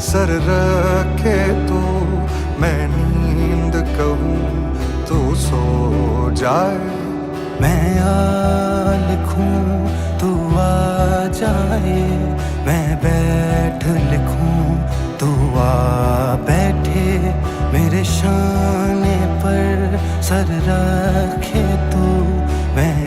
Sir रखे तू, मैं नींद कहूँ तू सो जाए। मैं आ लिखूं तू आ जाए, मैं बैठ लिखूं तू आ बैठे, मेरे शाने पर सर रखे तू। मैं